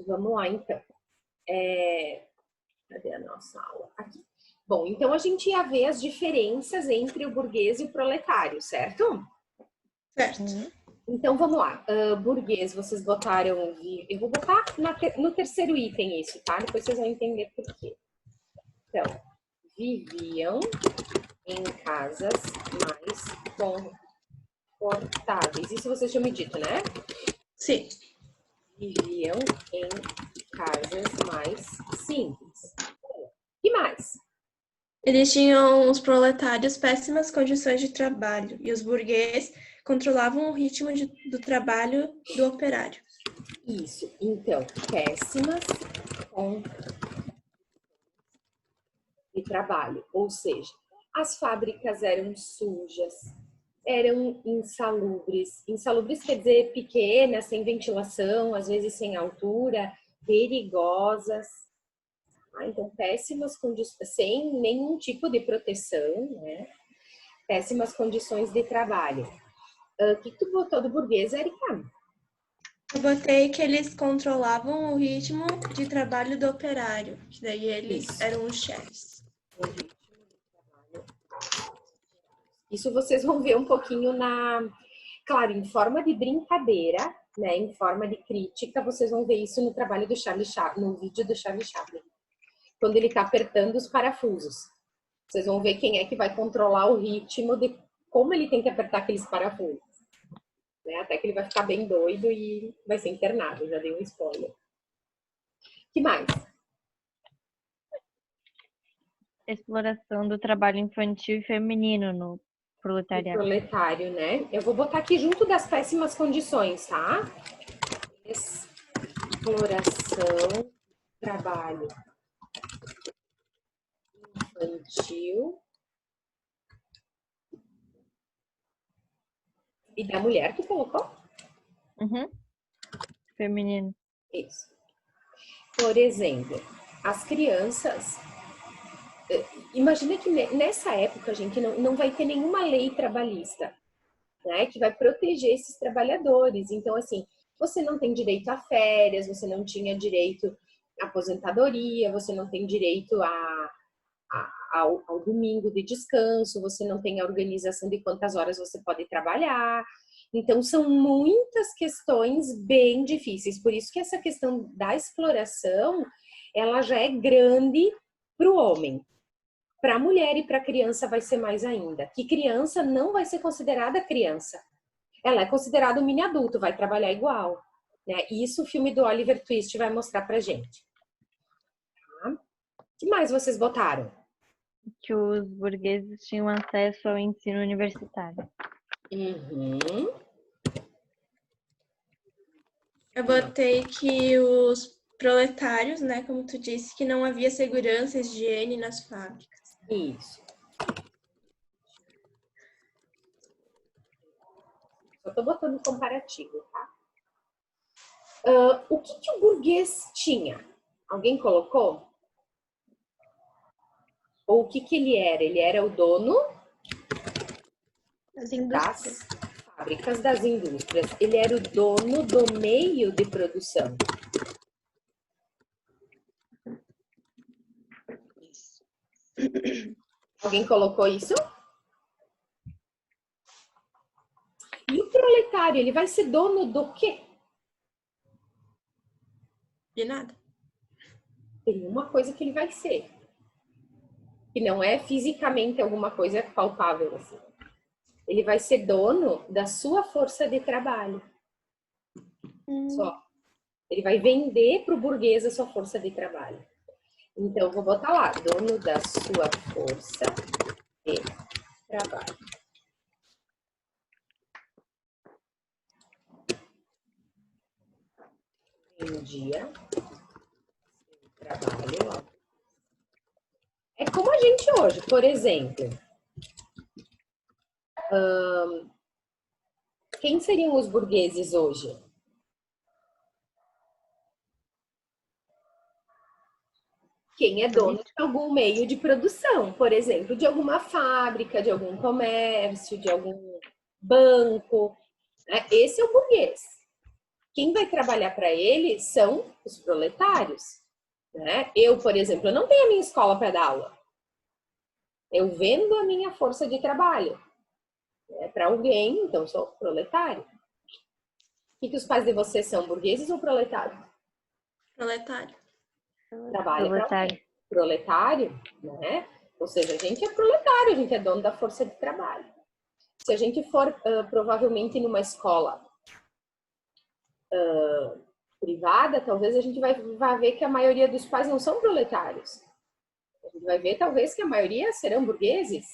Vamos lá, então. Cadê a nossa aula? Aqui. Bom, então a gente ia ver as diferenças entre o burguês e o proletário, certo? Certo. Então, vamos lá. Burguês, vocês botaram... Eu vou botar no terceiro item isso, tá? Depois vocês vão entender por quê. Então, viviam em casas mais confortáveis. Isso vocês tinham me dito, né? Sim. Viviam em casas mais simples. E mais? Eles tinham, os proletários, péssimas condições de trabalho e os burgueses controlavam o ritmo do trabalho do operário. Isso. Então, péssimas condições de trabalho. Ou seja, as fábricas eram sujas, eram insalubres. Insalubres quer dizer pequenas, sem ventilação, às vezes sem altura, perigosas. Então, péssimas condições, sem nenhum tipo de proteção, né? Péssimas condições de trabalho. O que tu botou do burguês, Erika? Eu botei que eles controlavam o ritmo de trabalho do operário, que daí eles eram os chefes. Isso vocês vão ver um pouquinho claro, em forma de brincadeira, né? Em forma de crítica, vocês vão ver isso no trabalho do Charlie Chaplin, no vídeo do Charlie Chaplin, quando ele tá apertando os parafusos. Vocês vão ver quem é que vai controlar o ritmo de como ele tem que apertar aqueles parafusos. Né? Até que ele vai ficar bem doido e vai ser internado, já dei um spoiler. Que mais? Exploração do trabalho infantil e feminino no proletariado. Proletário, né? Eu vou botar aqui junto das péssimas condições, tá? Exploração, trabalho infantil e da mulher que colocou? Uhum. Feminino. Isso. Por exemplo, as crianças... Imagina que nessa época, gente, não vai ter nenhuma lei trabalhista, né, que vai proteger esses trabalhadores. Então, assim, você não tem direito a férias, você não tinha direito à aposentadoria, você não tem direito ao domingo de descanso, você não tem a organização de quantas horas você pode trabalhar. Então, são muitas questões bem difíceis. Por isso que essa questão da exploração, ela já é grande para o homem. Para a mulher e para a criança vai ser mais ainda. Que criança não vai ser considerada criança. Ela é considerada um mini adulto, vai trabalhar igual. Né? E isso o filme do Oliver Twist vai mostrar pra gente. Tá? O que mais vocês botaram? Que os burgueses tinham acesso ao ensino universitário. Uhum. Eu botei que os proletários, né, como tu disse, que não havia segurança e higiene nas fábricas. Isso. Só tô botando comparativo, tá? O que o burguês tinha? Alguém colocou? Ou o que ele era? Ele era o dono das fábricas, das indústrias. Ele era o dono do meio de produção. Alguém colocou isso? E o proletário, ele vai ser dono do quê? De nada. Tem uma coisa que ele vai ser. Que não é fisicamente alguma coisa palpável, assim. Ele vai ser dono da sua força de trabalho. Só. Ele vai vender para o burguês a sua força de trabalho. Então, vou botar lá, dono da sua força de trabalho. Vendia trabalho. É como a gente hoje, por exemplo. Quem seriam os burgueses hoje? Quem é dono de algum meio de produção, por exemplo, de alguma fábrica, de algum comércio, de algum banco. Né? Esse é o burguês. quem vai trabalhar para ele são os proletários, né? Eu, por exemplo, eu não tenho a minha escola para dar aula. Eu vendo a minha força de trabalho, né, para alguém, então eu sou proletário. O que os pais de vocês são, burgueses ou proletários? Proletário. Trabalha para Proletário. alguém. Proletário, né? Ou seja, a gente é proletário, a gente é dono da força de trabalho. Se a gente for provavelmente numa escola privada, talvez a gente vai ver que a maioria dos pais não são proletários. A gente vai ver, talvez, que a maioria serão burgueses,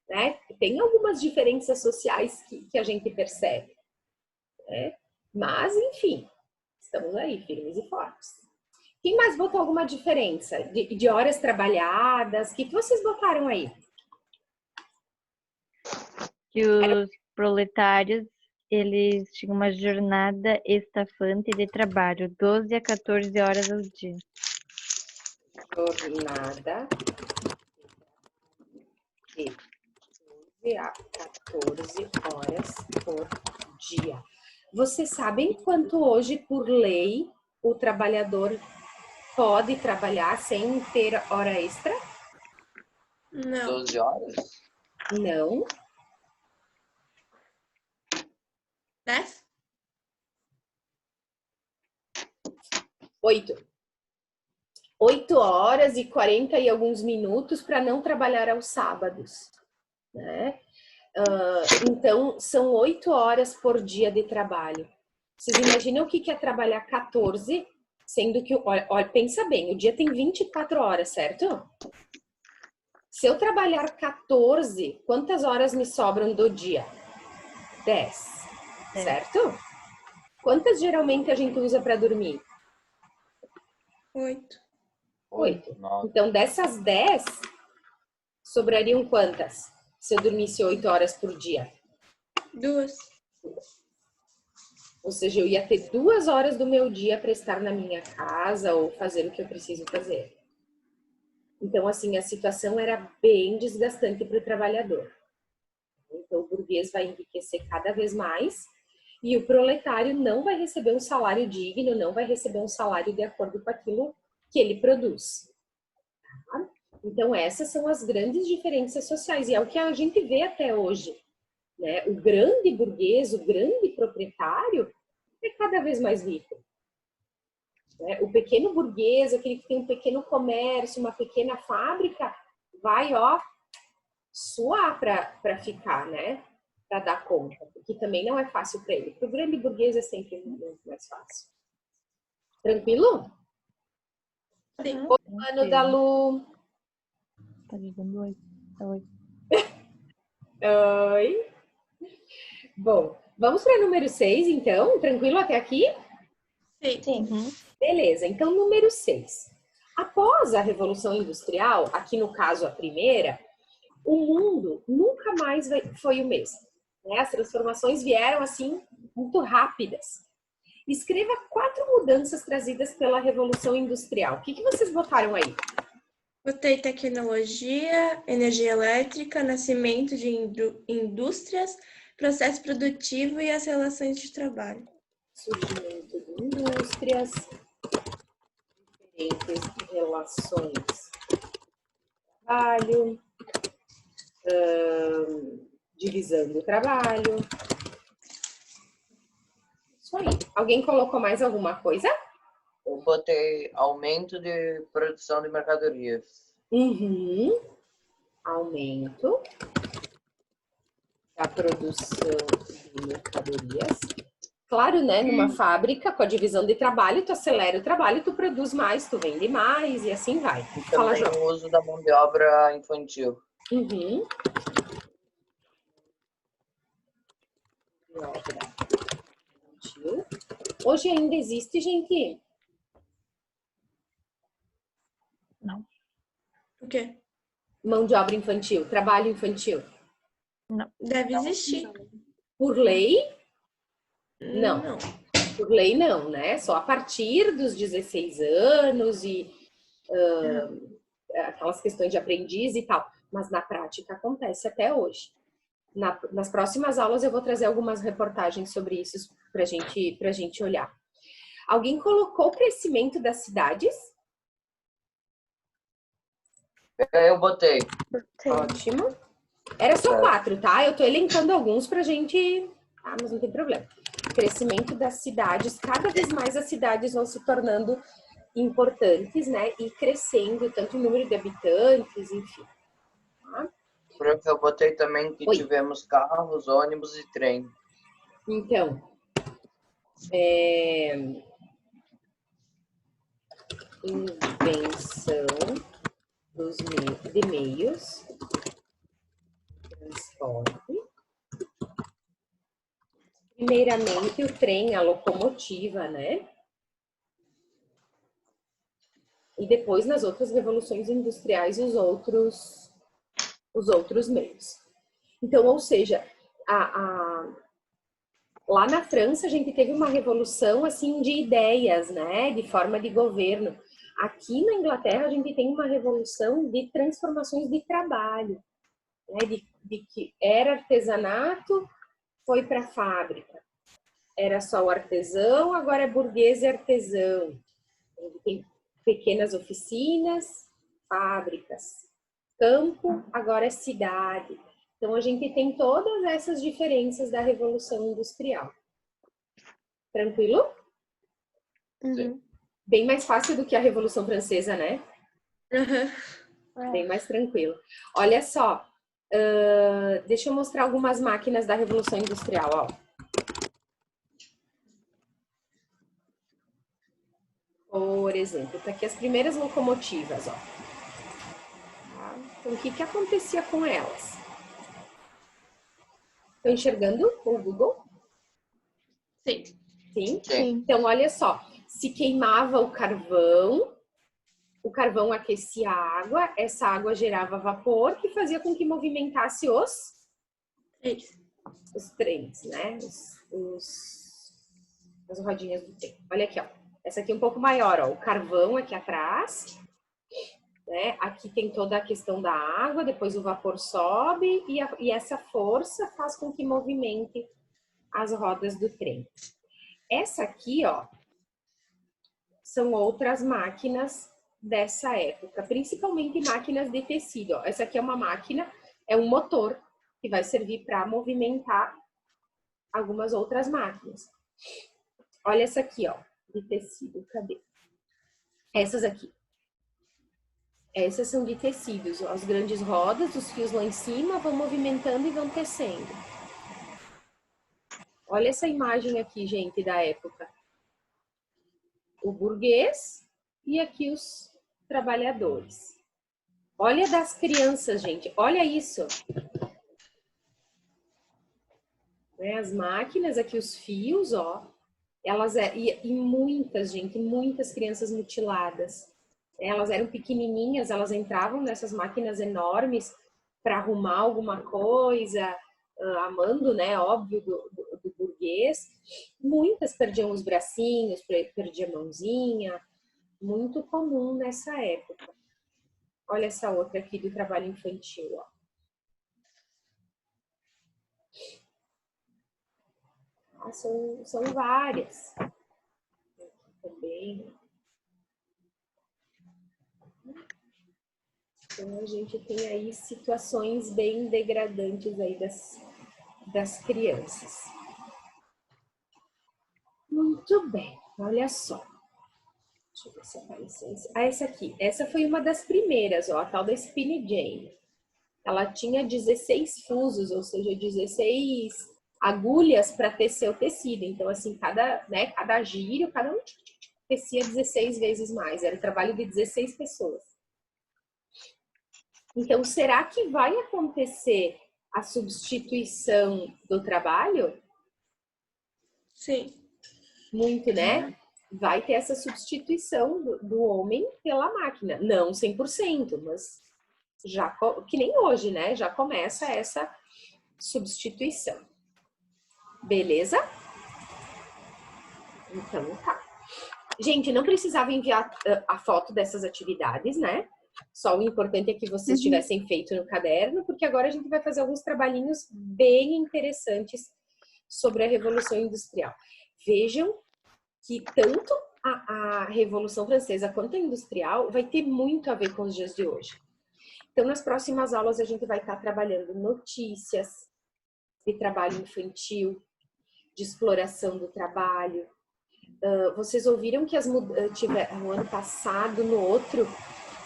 né? Tem algumas diferenças sociais que a gente percebe, né? Mas, enfim, estamos aí, firmes e fortes. Quem mais botou alguma diferença de horas trabalhadas? O que vocês botaram aí? Que os proletários, eles tinham uma jornada estafante de trabalho, 12 a 14 horas ao dia. Jornada de 12 a 14 horas por dia. Vocês sabem quanto hoje, por lei, o trabalhador pode trabalhar sem ter hora extra? Não. 12 horas? Não. 10? 8. 8 horas e 40 e alguns minutos para não trabalhar aos sábados, né? Então, são 8 horas por dia de trabalho. Vocês imaginam o que é trabalhar 14, sendo que, olha, pensa bem, o dia tem 24 horas, certo? Se eu trabalhar 14, quantas horas me sobram do dia? 10, certo? Quantas geralmente a gente usa para dormir? 8. 8. 9. Então, dessas 10, sobrariam quantas? Se eu dormisse 8 horas por dia? 2. Ou seja, eu ia ter 2 horas do meu dia para estar na minha casa ou fazer o que eu preciso fazer. Então, assim, a situação era bem desgastante para o trabalhador. Então, o burguês vai enriquecer cada vez mais e o proletário não vai receber um salário digno, não vai receber um salário de acordo com aquilo que ele produz. Tá? Então, essas são as grandes diferenças sociais e é o que a gente vê até hoje, né? O grande burguês, o grande proprietário é cada vez mais rico. Né? O pequeno burguês, aquele que tem um pequeno comércio, uma pequena fábrica, vai, suar para ficar, né? Para dar conta, porque também não é fácil para ele. Para o grande burguês é sempre muito mais fácil. Tranquilo? Sim. O ano da Lu. Tá dizendo 8. Tá 8. Oi. Bom, vamos para número 6, então? Tranquilo até aqui? Sim. Beleza, então número 6. Após a Revolução Industrial, aqui no caso a primeira, o mundo nunca mais foi o mesmo. Né? As transformações vieram assim muito rápidas. Escreva 4 mudanças trazidas pela Revolução Industrial. O que vocês botaram aí? Botei tecnologia, energia elétrica, nascimento de indústrias, processo produtivo e as relações de trabalho. Surgimento de indústrias, diferentes relações de trabalho, divisão do trabalho. Isso aí. Alguém colocou mais alguma coisa? Eu botei aumento de produção de mercadorias. Aumento da produção de mercadorias. Claro, né? Numa fábrica, com a divisão de trabalho, tu acelera o trabalho, tu produz mais, tu vende mais e assim vai. E Fala, também João. o uso da mão de obra infantil. Hoje ainda existe, gente? Não. O quê? Mão de obra infantil, trabalho infantil. Deve existir. Por lei? Não. Não. Por lei não, né? Só a partir dos 16 anos e aquelas questões de aprendiz e tal. Mas na prática acontece até hoje. Nas próximas aulas eu vou trazer algumas reportagens sobre isso pra gente olhar. Alguém colocou o crescimento das cidades? Eu botei. Ótimo. Era só 4, tá? Eu tô elencando alguns pra gente... Ah, mas não tem problema. Crescimento das cidades. Cada vez mais as cidades vão se tornando importantes, né? E crescendo, tanto em número de habitantes, enfim. Tá? Eu botei também que tivemos carros, ônibus e trem. Então, invenção de meios, transporte. Primeiramente, o trem, a locomotiva, né? E depois, nas outras revoluções industriais, os outros meios. Então, ou seja, lá na França, a gente teve uma revolução, assim, de ideias, né? De forma de governo. Aqui na Inglaterra, a gente tem uma revolução de transformações de trabalho, né? De que era artesanato, foi para fábrica. Era só o artesão, agora é burguês e artesão. Tem pequenas oficinas, fábricas. Campo, agora é cidade. Então, a gente tem todas essas diferenças da Revolução Industrial. Tranquilo? Uhum. Bem mais fácil do que a Revolução Francesa, né? Uhum. Bem mais tranquilo. Olha só, deixa eu mostrar algumas máquinas da Revolução Industrial, ó. Por exemplo, tá aqui as primeiras locomotivas, ó. Então, o que acontecia com elas? Estão enxergando com o Google? Sim. Sim? Sim. Então, olha só. Se queimava o carvão aquecia a água, essa água gerava vapor que fazia com que movimentasse os trens, né? As rodinhas do trem. Olha aqui, ó. Essa aqui é um pouco maior, ó. O carvão aqui atrás, né? Aqui tem toda a questão da água, depois o vapor sobe e essa força faz com que movimente as rodas do trem. Essa aqui, ó, são outras máquinas dessa época, principalmente máquinas de tecido. Ó. Essa aqui é uma máquina, é um motor que vai servir para movimentar algumas outras máquinas. Olha essa aqui, ó, de tecido, cadê? Essas aqui. Essas são de tecidos, ó, as grandes rodas, os fios lá em cima vão movimentando e vão tecendo. Olha essa imagem aqui, gente, da época. O burguês e aqui os trabalhadores. Olha das crianças, gente. Olha isso. Né? As máquinas, aqui os fios, ó. Elas e muitas, gente, muitas crianças mutiladas. Elas eram pequenininhas, elas entravam nessas máquinas enormes para arrumar alguma coisa, amando, né, óbvio, do burguês. Muitas perdiam os bracinhos, perdiam a mãozinha. Muito comum nessa época. Olha essa outra aqui do trabalho infantil, ó. Ah, são várias. Aqui também. Então, a gente tem aí situações bem degradantes aí das crianças. Muito bem, olha só. Deixa eu ver se apareceu. Essa aqui. Essa foi uma das primeiras, ó, a tal da Spinny Jane. Ela tinha 16 fusos, ou seja, 16 agulhas para tecer o tecido. Então, assim, cada giro, cada um tecia 16 vezes mais. Era o trabalho de 16 pessoas. Então, será que vai acontecer a substituição do trabalho? Sim. Muito, né? Vai ter essa substituição do homem pela máquina. Não 100%, mas já, que nem hoje, né? Já começa essa substituição. Beleza? Então, tá. Gente, não precisava enviar a foto dessas atividades, né? Só o importante é que vocês tivessem feito no caderno, porque agora a gente vai fazer alguns trabalhinhos bem interessantes sobre a Revolução Industrial. Vejam que tanto a Revolução Francesa quanto a industrial vai ter muito a ver com os dias de hoje. Então, nas próximas aulas, a gente vai estar trabalhando notícias de trabalho infantil, de exploração do trabalho. Vocês ouviram que no ano passado, no outro,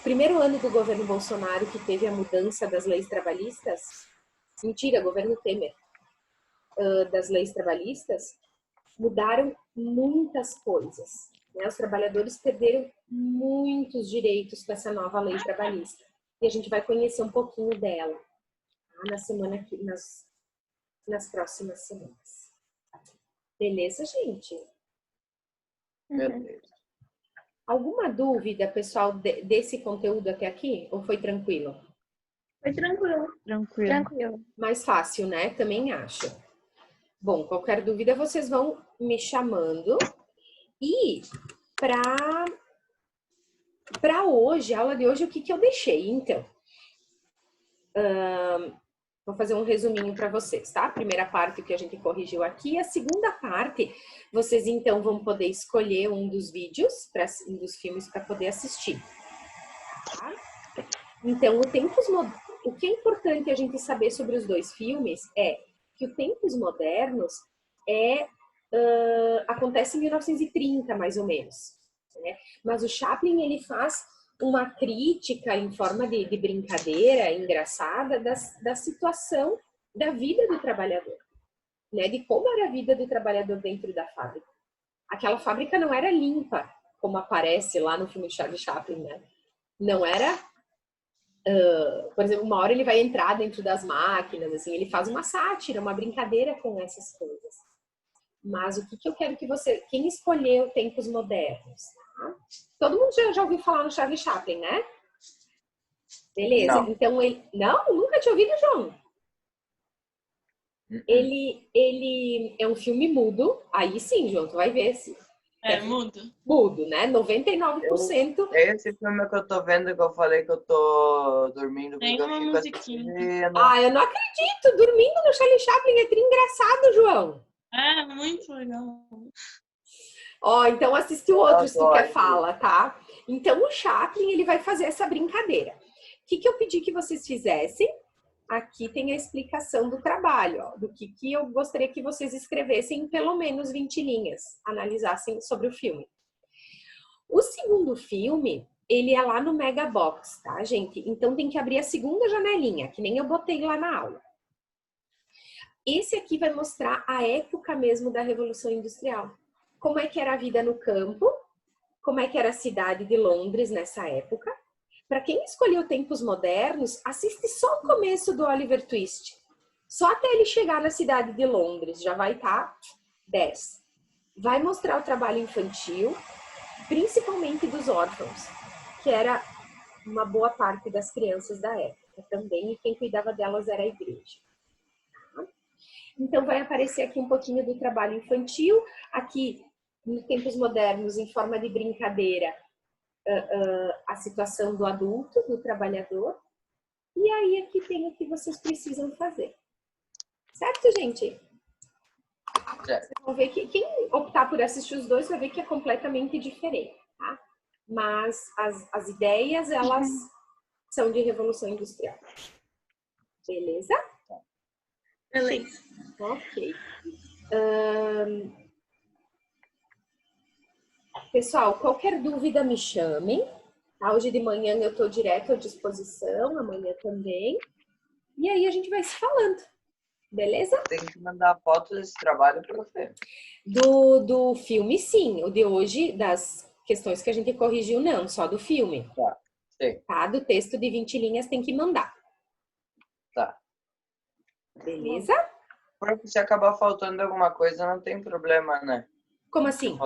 primeiro ano do governo Bolsonaro, que teve a mudança das leis trabalhistas? Mentira, governo Temer. Das leis trabalhistas, mudaram muitas coisas. Né? Os trabalhadores perderam muitos direitos com essa nova lei trabalhista. E a gente vai conhecer um pouquinho dela, tá? Nas próximas semanas. Beleza, gente? Beleza. Alguma dúvida, pessoal, desse conteúdo até aqui? Ou foi tranquilo? Foi tranquilo. Tranquilo. Mais fácil, né? Também acho. Bom, qualquer dúvida, vocês vão me chamando. E para hoje, a aula de hoje, o que eu deixei? Então, vou fazer um resuminho para vocês, tá? A primeira parte que a gente corrigiu aqui. A segunda parte, vocês então vão poder escolher um dos vídeos, um dos filmes para poder assistir. Tá? Então, o que é importante a gente saber sobre os dois filmes é que o Tempos Modernos acontece em 1930, mais ou menos. Né? Mas o Chaplin, ele faz uma crítica em forma de brincadeira engraçada da situação da vida do trabalhador, né? De como era a vida do trabalhador dentro da fábrica. Aquela fábrica não era limpa, como aparece lá no filme de Charlie Chaplin, né? Não era... por exemplo, uma hora ele vai entrar dentro das máquinas, assim, ele faz uma sátira, uma brincadeira com essas coisas. Mas o que eu quero que você... Quem escolheu Tempos Modernos? Tá? Todo mundo já ouviu falar no Charlie Chaplin, né? Beleza. Não. Então, ele... Não? Nunca tinha ouvido, João? Ele é um filme mudo. Aí sim, João, tu vai ver. Assim. Mudo. Mudo, né? 99%. Esse filme que eu tô vendo, que eu falei que eu tô dormindo. Tem uma musiquinha. Eu não acredito. Dormindo no Charlie Chaplin é engraçado, João. Muito legal. Então assiste o outro se tu quer fala, tá? Então o Chaplin, ele vai fazer essa brincadeira. O que eu pedi que vocês fizessem? Aqui tem a explicação do trabalho, ó, do que eu gostaria que vocês escrevessem em pelo menos 20 linhas, analisassem sobre o filme. O segundo filme, ele é lá no Mega Box, tá, gente? Então tem que abrir a segunda janelinha, que nem eu botei lá na aula. Esse aqui vai mostrar a época mesmo da Revolução Industrial. Como é que era a vida no campo, como é que era a cidade de Londres nessa época. Para quem escolheu Tempos Modernos, assiste só o começo do Oliver Twist. Só até ele chegar na cidade de Londres, já vai estar 10. Vai mostrar o trabalho infantil, principalmente dos órfãos, que era uma boa parte das crianças da época também, e quem cuidava delas era a igreja. Então, vai aparecer aqui um pouquinho do trabalho infantil, aqui, nos Tempos Modernos, em forma de brincadeira, a situação do adulto, do trabalhador, e aí aqui tem o que vocês precisam fazer. Certo, gente? Vocês vão ver que quem optar por assistir os dois vai ver que é completamente diferente, tá? Mas as ideias, elas são de Revolução Industrial. Beleza? Beleza. Ok. Pessoal, qualquer dúvida me chamem. Tá? Hoje de manhã eu estou direto à disposição, amanhã também. E aí a gente vai se falando. Beleza? Tem que mandar foto desse trabalho para você. Do filme, sim. O de hoje, das questões que a gente corrigiu, não. Só do filme. Tá, sim. Tá? Do texto de 20 linhas tem que mandar. Tá. Beleza? Se acabar faltando alguma coisa, não tem problema, né? Como assim?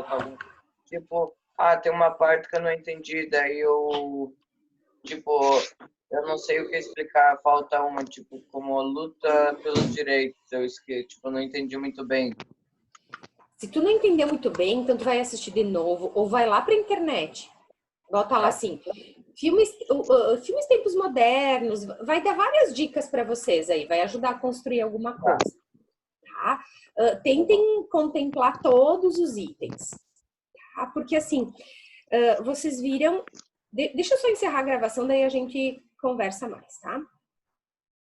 Tipo, tem uma parte que eu não entendi, daí eu não sei o que explicar, falta uma, tipo, como luta pelos direitos, não entendi muito bem. Se tu não entendeu muito bem, então tu vai assistir de novo, ou vai lá pra internet. Bota lá assim, filmes Tempos Modernos, vai dar várias dicas para vocês aí, vai ajudar a construir alguma coisa, tá? Tentem contemplar todos os itens. Porque assim, vocês viram... Deixa eu só encerrar a gravação, daí a gente conversa mais, tá?